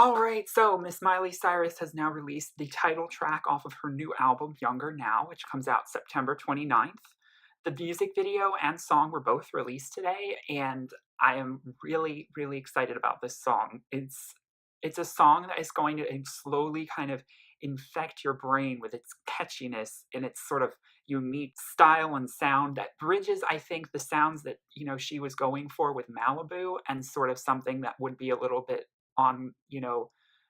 All right, so Miss Miley Cyrus has now released the title track off of her new album, Younger Now, which comes out September 29th. The music video and song were both released today, and I am really, really excited about this song. It's a song that is going to slowly kind of infect your brain with its catchiness and its sort of unique style and sound that bridges, I think, the sounds that, she was going for with Malibu and sort of something that would be a little bit on,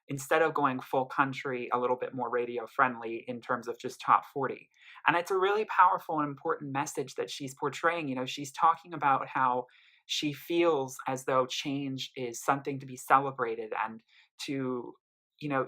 instead of going full country, a little bit more radio friendly in terms of just top 40. And it's a really powerful and important message that she's portraying. She's talking about how she feels as though change is something to be celebrated and to,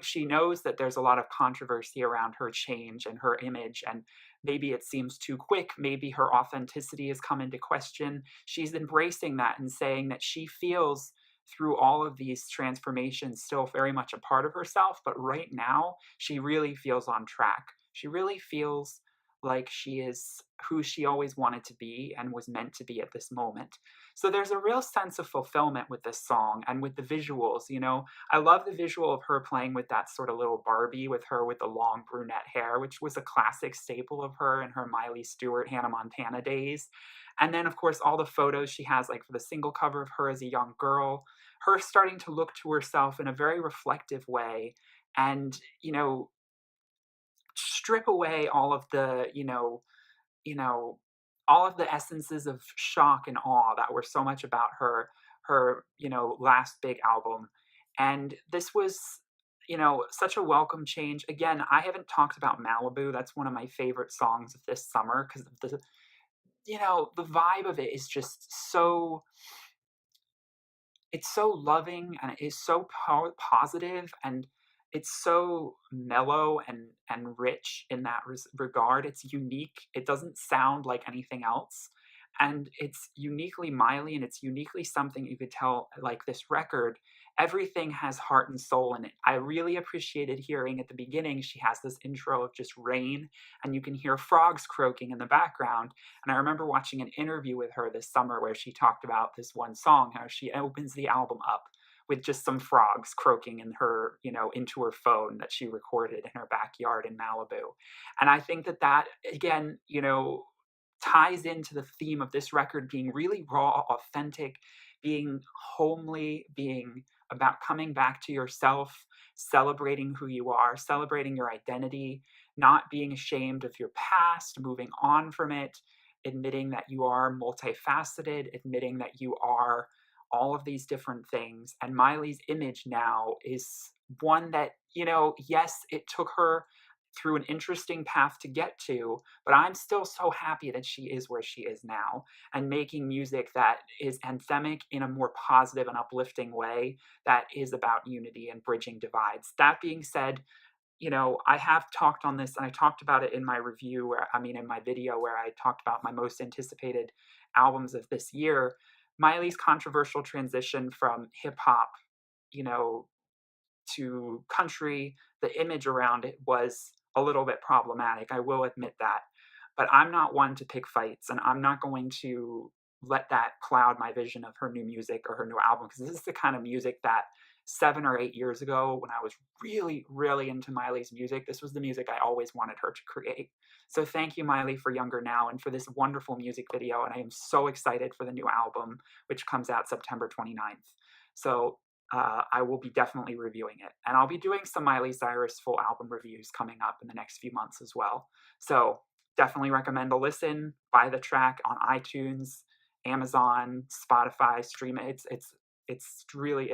she knows that there's a lot of controversy around her change and her image, and maybe it seems too quick. Maybe her authenticity has come into question. She's embracing that and saying that she feels through all of these transformations still very much a part of herself, but right now she really feels on track. She really feels like she is who she always wanted to be and was meant to be at this moment. So there's a real sense of fulfillment with this song and with the visuals. I love the visual of her playing with that sort of little Barbie with her with the long brunette hair, which was a classic staple of her in her Miley Stewart, Hannah Montana days. And then, of course, all the photos she has, like for the single cover of her as a young girl, her starting to look to herself in a very reflective way and, strip away all of the, you know, all of the essences of shock and awe that were so much about her, last big album. And this was, such a welcome change. Again, I haven't talked about Malibu. That's one of my favorite songs of this summer because of the vibe of it is just so it's so loving and it is so positive, and it's so mellow and rich in that regard. It's unique. It doesn't sound like anything else, and it's uniquely Miley, and it's uniquely something you could tell. Like this record, everything has heart and soul in it. I really appreciated hearing at the beginning. She has this intro of just rain, and you can hear frogs croaking in the background. And I remember watching an interview with her this summer where she talked about this one song, how she opens the album up with just some frogs croaking in her, into her phone that she recorded in her backyard in Malibu. And I think that again, ties into the theme of this record being really raw, authentic, being homely, being about coming back to yourself, celebrating who you are, celebrating your identity, not being ashamed of your past, moving on from it, admitting that you are multifaceted, admitting that you are all of these different things. And Miley's image now is one that, yes, it took her through an interesting path to get to, but I'm still so happy that she is where she is now and making music that is anthemic in a more positive and uplifting way that is about unity and bridging divides. That being said, I have talked on this and I talked about it in my review, in my video where I talked about my most anticipated albums of this year. Miley's controversial transition from hip hop, you know, to country, the image around it was a little bit problematic. I will admit that. But I'm not one to pick fights, and I'm not going to let that cloud my vision of her new music or her new album, because this is the kind of music that 7 or 8 years ago, when I was really, really into Miley's music, this was the music I always wanted her to create. So thank you, Miley, for Younger Now and for this wonderful music video. And I am so excited for the new album, which comes out September 29th. So I will be definitely reviewing it. And I'll be doing some Miley Cyrus full album reviews coming up in the next few months as well. So definitely recommend a listen. Buy the track on iTunes, Amazon, Spotify, stream it. It's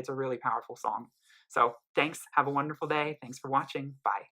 a really powerful song. So thanks. Have a wonderful day. Thanks for watching. Bye.